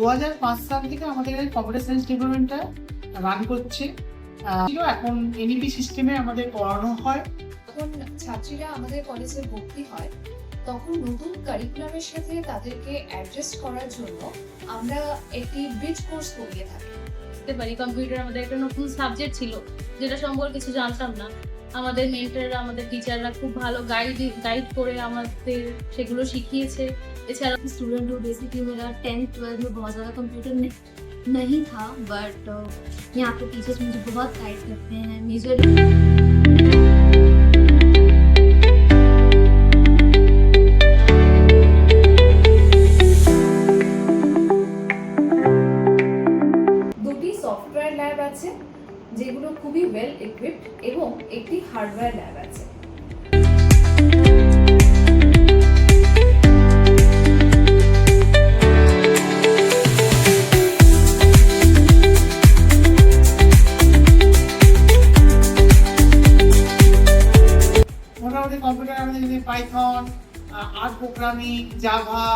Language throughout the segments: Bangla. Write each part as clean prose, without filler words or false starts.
2005 সাল থেকে আমাদের কম্পিউটার সায়েন্স ডিপার্টমেন্টটা রান করছে। এখন এনইপি সিস্টেমে আমাদের পড়ানো হয়। যখন ছাত্রীরা আমাদের কলেজে ভর্তি হয় তখন নতুন কারিকুলামের সাথে তাদেরকে অ্যাডজাস্ট করার জন্য আমরা একটি ব্রিজ কোর্স করিয়ে থাকি। কম্পিউটার আমাদের একটা নতুন সাবজেক্ট ছিল, যেটা সম্পর্কে কিছু জানতাম না। আমাদের মেন্টররা, আমাদের টিচাররা খুব ভালো গাইড করে আমাদের সেগুলো শিখিয়েছে। এছাড়া स्टूडेंट हूँ, बेसिकली मेरा 10th-12 में बहुत ज़्यादा कंप्यूटर नहीं था, बट यहाँ पे टीचर्स मुझे बहुत गाइड करते हैं। मेजरली দুটি সফটওয়্যার ল্যাব আছে যেগুলো খুবই ওয়েল ইকুইপড এবং একটি হার্ডওয়্যার ল্যাব আছে। মোটামুটি কম্পিউটার আমাদের Python, art programming, Java,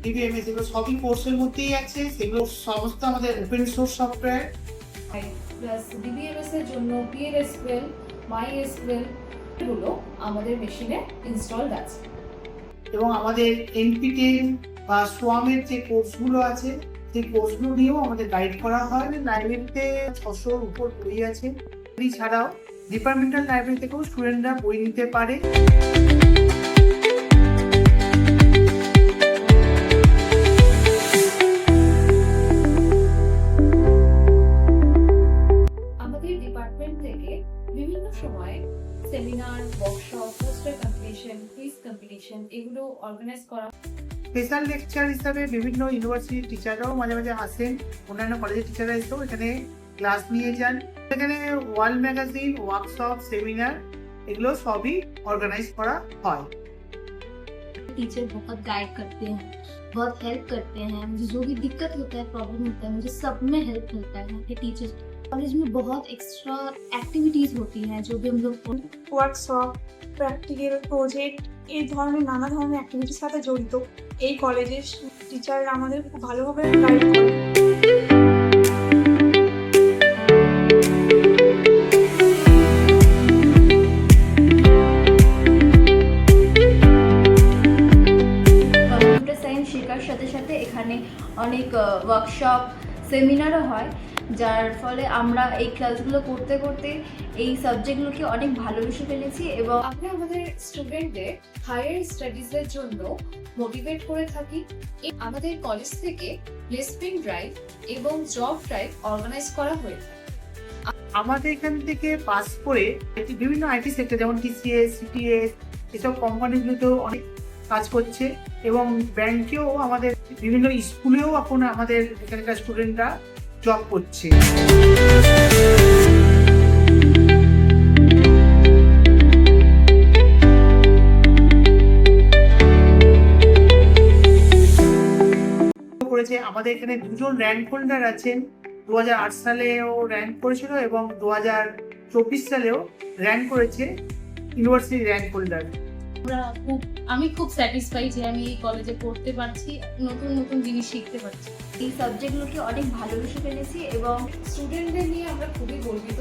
DBMS এগুলো সবই কোর্সের মধ্যেই আছে। সেগুলো সমস্ত আমাদের open source software. Plus DBMS এর জন্য PLSQL, MySQL এগুলো আমাদের মেশিনে ইনস্টলড আছে। এবং আমাদের NPTEL বা SWAM-এর যে কোর্সগুলো আছে সেই কোর্সগুলো নিয়েও আমাদের গাইড করা হয়। লাইব্রেরিতে 600-র উপর বই আছে। এছাড়াও ডিপার্টমেন্টাল লাইব্রেরি থেকেও স্টুডেন্টরা বই নিতে পারে। আমাদের ডিপার্টমেন্ট থেকে বিভিন্ন সময়ে seminar, workshop, poster competition, quiz competition এগুলো অর্গানাইজ করা। স্পেশাল লেকচার হিসাবে বিভিন্ন ইউনিভার্সিটির টিচাররাও মাঝে মাঝে আসেন, অন্যান্য কলেজের টিচাররা এসেও এখানে ক্লাস নিয়ে যান। এখানে ওয়ার্ল্ড ম্যাগাজিন, ওয়ার্কশপ, সেমিনার এগুলো সবই অর্গানাইজ করা হয়। टीचर बहुत गाइड करते हैं, बहुत हेल्प करते हैं। मुझे जो भी दिक्कत होता है, प्रॉब्लम होता है, मुझे सब में हेल्प मिलता है कि टीचर्स। कॉलेज में बहुत एक्स्ट्रा एक्टिविटीज़ होती हैं जो भी हम लोग ওয়ার্কশপ, প্র্যাকটিক্যাল, প্রজেক্ট এই ধরনের নানা ধরনের অ্যাক্টিভিটির সাথে জড়িত। এই কলেজের টিচাররা আমাদের খুব ভালোভাবে গাইড করে। কম্পিউটার সায়েন্স শেখার সাথে সাথে এখানে অনেক ওয়ার্কশপ, সেমিনারও হয়, যার ফলে আমরা এই ক্লাসগুলো করতে করতে এই সাবজেক্টগুলোকে অনেক ভালোবেসে ফেলেছি। এবং আমরা আমাদের স্টুডেন্টদের হায়ার স্টাডিজের জন্য মোটিভেট করে থাকি। আমাদের কলেজ থেকে প্লেসমেন্ট ড্রাইভ এবং জব ড্রাইভ অর্গানাইজ করা হয়ে থাকে। আমাদের এখান থেকে পাস করে বিভিন্ন আইটি সেক্টর যেমন TCS, CTS এসব কোম্পানিগুলোতেও অনেক কাজ করছে এবং ব্যাংকেও আমাদের বিভিন্ন স্কুলেও এখন আমাদের এখানকার স্টুডেন্টরা জব করছে। করেছে আমাদের এখানে দুজন র্যাঙ্ক হোল্ডার আছেন। 2008 সালেও র্যাঙ্ক করেছিল এবং 2024 সালেও র্যাঙ্ক করেছে ইউনিভার্সিটি র্যাঙ্ক হোল্ডার। আমি খুব স্যাটিসফাই যে আমি এই কলেজে পড়তে পারছি, নতুন নতুন জিনিস শিখতে পারছি। এই সাবজেক্টগুলোকে অনেক ভালোবেসে ফেলেছি এবং স্টুডেন্টদের নিয়ে আমরা খুবই গর্বিত।